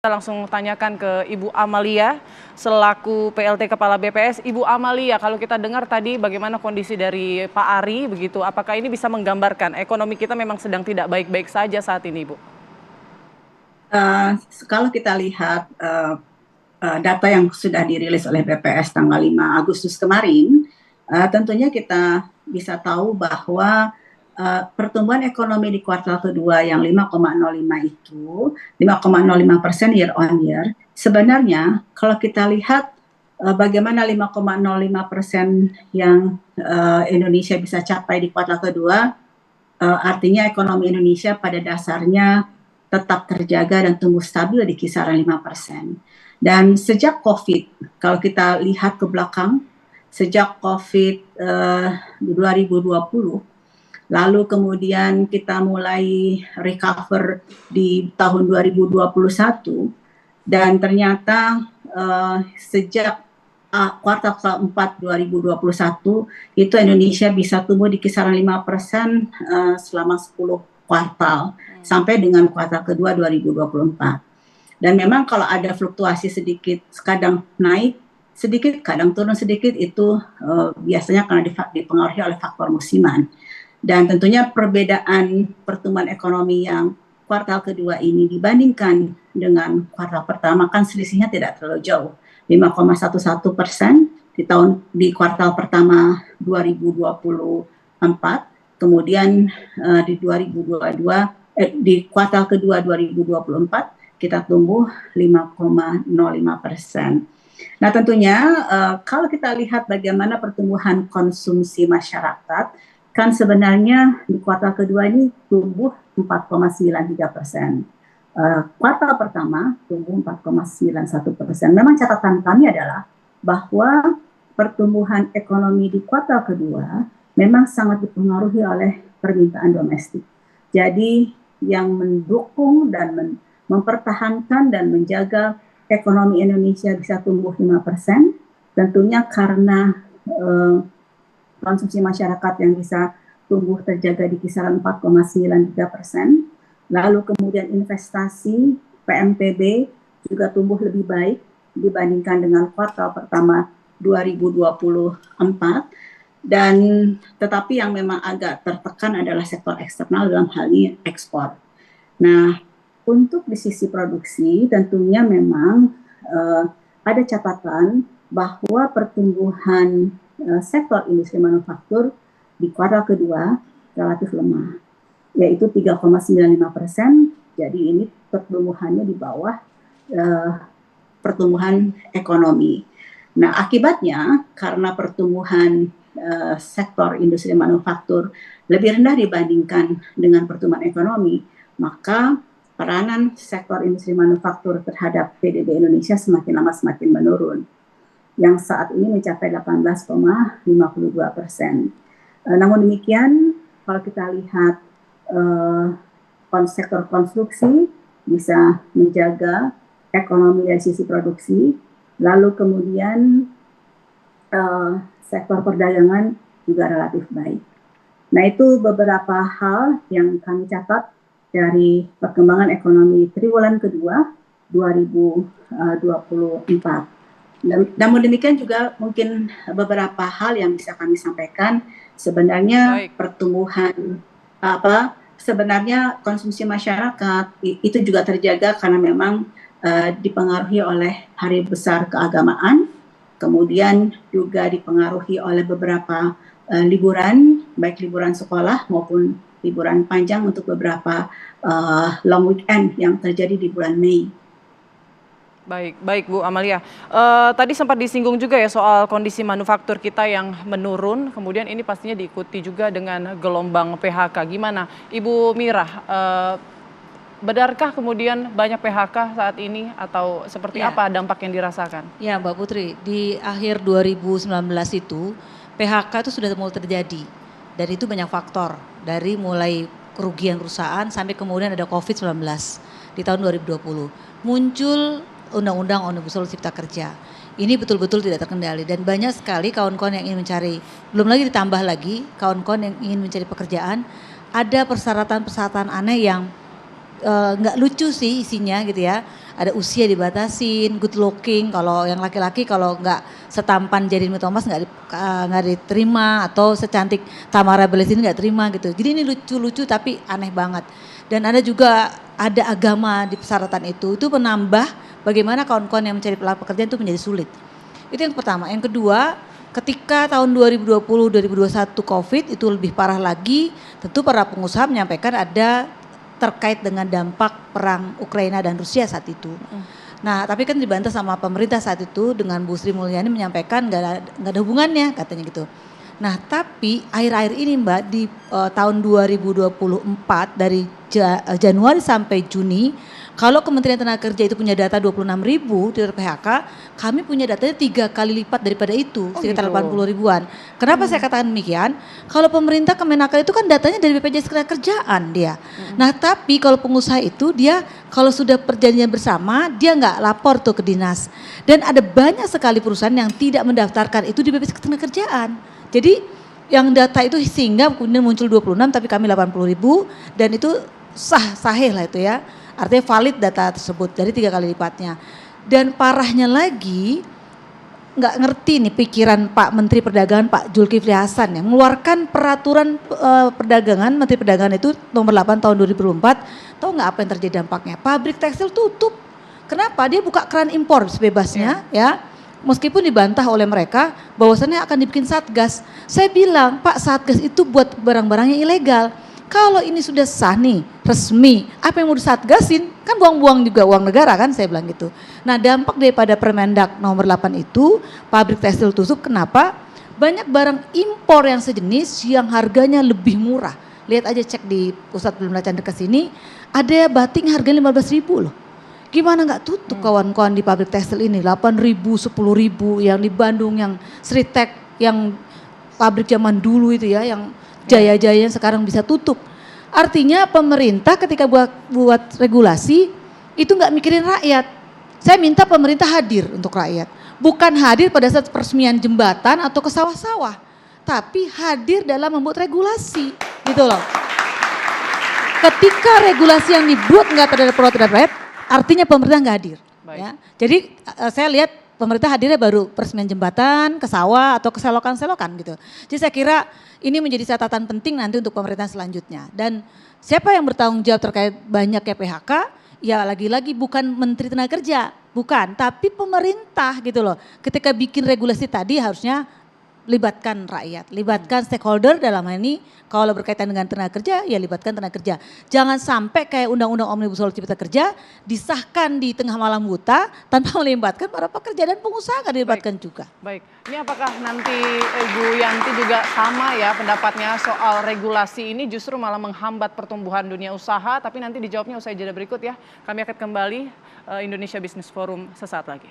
Kita langsung tanyakan ke Ibu Amalia selaku PLT Kepala BPS. Ibu Amalia, kalau kita dengar tadi bagaimana kondisi dari Pak Ari begitu, apakah ini bisa menggambarkan ekonomi kita memang sedang tidak baik-baik saja saat ini, Ibu? Kalau kita lihat data yang sudah dirilis oleh BPS tanggal 5 Agustus kemarin, tentunya kita bisa tahu bahwa pertumbuhan ekonomi di kuartal kedua yang 5,05 itu 5,05% year on year. Sebenarnya kalau kita lihat bagaimana 5,05% yang Indonesia bisa capai di kuartal kedua, artinya ekonomi Indonesia pada dasarnya tetap terjaga dan tumbuh stabil di kisaran 5%. Dan sejak COVID, kalau kita lihat ke belakang, sejak COVID 2020, lalu kemudian kita mulai recover di tahun 2021, dan ternyata sejak kuartal keempat 2021 itu Indonesia bisa tumbuh di kisaran 5% selama 10 kuartal sampai dengan kuartal kedua 2024. Dan memang kalau ada fluktuasi sedikit, kadang naik sedikit, kadang turun sedikit, itu biasanya karena dipengaruhi oleh faktor musiman. Dan tentunya perbedaan pertumbuhan ekonomi yang kuartal kedua ini dibandingkan dengan kuartal pertama kan selisihnya tidak terlalu jauh, 5,11% di kuartal pertama 2024, kemudian di 2022 di kuartal kedua 2024 kita tumbuh 5,05%. Nah tentunya kalau kita lihat bagaimana pertumbuhan konsumsi masyarakat, kan sebenarnya di kuartal kedua ini tumbuh 4,93%. Kuartal pertama tumbuh 4,91%. Memang catatan kami adalah bahwa pertumbuhan ekonomi di kuartal kedua memang sangat dipengaruhi oleh permintaan domestik. Jadi yang mendukung dan mempertahankan dan menjaga ekonomi Indonesia bisa tumbuh 5%, tentunya karena konsumsi masyarakat yang bisa tumbuh terjaga di kisaran 4,93%. Lalu kemudian investasi PMTB juga tumbuh lebih baik dibandingkan dengan kuartal pertama 2024. Dan tetapi yang memang agak tertekan adalah sektor eksternal, dalam hal ini ekspor. Nah, untuk di sisi produksi tentunya memang ada catatan bahwa pertumbuhan sektor industri manufaktur di kuartal kedua relatif lemah, yaitu 3,95%. Jadi ini pertumbuhannya di bawah pertumbuhan ekonomi. Nah, akibatnya karena pertumbuhan sektor industri manufaktur lebih rendah dibandingkan dengan pertumbuhan ekonomi, maka peranan sektor industri manufaktur terhadap PDB Indonesia semakin lama semakin menurun, yang saat ini mencapai 18,52%. Namun demikian, kalau kita lihat sektor konstruksi bisa menjaga ekonomi dari sisi produksi, lalu kemudian sektor perdagangan juga relatif baik. Nah, itu beberapa hal yang kami catat dari perkembangan ekonomi triwulan kedua 2024. Namun demikian juga mungkin beberapa hal yang bisa kami sampaikan. Sebenarnya pertumbuhan sebenarnya konsumsi masyarakat itu juga terjaga karena memang dipengaruhi oleh hari besar keagamaan, kemudian juga dipengaruhi oleh beberapa liburan, baik liburan sekolah maupun liburan panjang untuk beberapa long weekend yang terjadi di bulan Mei. Baik Bu Amalia. Tadi sempat disinggung juga ya soal kondisi manufaktur kita yang menurun, kemudian ini pastinya diikuti juga dengan gelombang PHK. Gimana Ibu Mira? Benarkah kemudian banyak PHK saat ini atau seperti apa dampak yang dirasakan? Ya Mbak Putri, di akhir 2019 itu PHK itu sudah mulai terjadi dan itu banyak faktor, dari mulai kerugian perusahaan sampai kemudian ada COVID-19 di tahun 2020. Muncul Undang-Undang Omnibus Law Cipta Kerja. Ini betul-betul tidak terkendali dan banyak sekali kawan-kawan yang ingin mencari, belum lagi ditambah lagi kawan-kawan yang ingin mencari pekerjaan, ada persyaratan-persyaratan aneh yang nggak lucu sih isinya gitu ya. Ada usia dibatasin, good looking. Kalau yang laki-laki kalau nggak setampan Jeremy Thomas nggak diterima, atau secantik Tamara Belesini nggak terima gitu. Jadi ini lucu-lucu tapi aneh banget. Dan ada juga ada agama di persyaratan itu menambah bagaimana kawan-kawan yang mencari pekerjaan itu menjadi sulit. Itu yang pertama. Yang kedua, ketika tahun 2020-2021 COVID itu lebih parah lagi, tentu para pengusaha menyampaikan ada terkait dengan dampak perang Ukraina dan Rusia saat itu. Nah, tapi kan dibantah sama pemerintah saat itu dengan Bu Sri Mulyani menyampaikan nggak ada hubungannya katanya gitu. Nah, tapi akhir-akhir ini Mbak di tahun 2024 dari Januari sampai Juni, kalau Kementerian Tenaga Kerja itu punya data 26.000 di PHK, kami punya datanya 3 kali lipat daripada itu, sekitar gitu. 80 ribuan. Kenapa saya katakan demikian? Kalau pemerintah Kemenaker itu kan datanya dari BPJS Ketenagakerjaan dia. Nah tapi kalau pengusaha itu dia kalau sudah perjanjian bersama dia nggak lapor tuh ke dinas. Dan ada banyak sekali perusahaan yang tidak mendaftarkan itu di BPJS Ketenagakerjaan. Jadi yang data itu sehingga kemudian muncul 26 tapi kami 80.000 dan itu sahih lah itu ya. Artinya valid data tersebut dari 3 kali lipatnya. Dan parahnya lagi nggak ngerti nih pikiran Pak Menteri Perdagangan Pak Zulkifli Hasan ya mengeluarkan peraturan perdagangan, Menteri Perdagangan itu nomor 8 tahun 2004. Tahu nggak apa yang terjadi dampaknya? Pabrik tekstil tutup. Kenapa? Dia buka keran impor sebebasnya ya. Meskipun dibantah oleh mereka bahwasannya akan dibikin satgas. Saya bilang Pak, satgas itu buat barang-barang yang ilegal. Kalau ini sudah sah nih, resmi, apa yang mau disatgasin? Kan buang-buang juga uang negara kan, saya bilang gitu. Nah dampak daripada Permendak nomor 8 itu, pabrik tekstil tutup, kenapa? Banyak barang impor yang sejenis yang harganya lebih murah. Lihat aja cek di Pusat Perbelanjaan dekat sini, ada batik harganya 15.000 loh. Gimana nggak tutup kawan-kawan di pabrik tekstil ini, 8.000, 10.000, yang di Bandung, yang Sritek, yang pabrik zaman dulu itu ya, yang jaya-jaya sekarang bisa tutup. Artinya pemerintah ketika buat regulasi itu nggak mikirin rakyat. Saya minta pemerintah hadir untuk rakyat. Bukan hadir pada saat peresmian jembatan atau ke sawah-sawah. Tapi hadir dalam membuat regulasi. Gitu loh. Ketika regulasi yang dibuat nggak terhadap rakyat, artinya pemerintah nggak hadir. Ya. Jadi saya lihat pemerintah hadirnya baru peresmian jembatan, ke sawah atau ke selokan-selokan gitu. Jadi saya kira ini menjadi catatan penting nanti untuk pemerintah selanjutnya. Dan siapa yang bertanggung jawab terkait banyaknya PHK? Ya lagi-lagi bukan Menteri Tenaga Kerja, bukan. Tapi pemerintah gitu loh. Ketika bikin regulasi tadi harusnya libatkan rakyat, libatkan stakeholder dalam hal ini kalau berkaitan dengan tenaga kerja ya libatkan tenaga kerja. Jangan sampai kayak undang-undang Omnibus Law Cipta Kerja disahkan di tengah malam buta tanpa melibatkan para pekerja dan pengusaha nggak dilibatkan juga. Baik, ini apakah nanti Bu Yanti juga sama ya pendapatnya soal regulasi ini justru malah menghambat pertumbuhan dunia usaha, tapi nanti dijawabnya usai jeda berikut ya. Kami akan kembali Indonesia Business Forum sesaat lagi.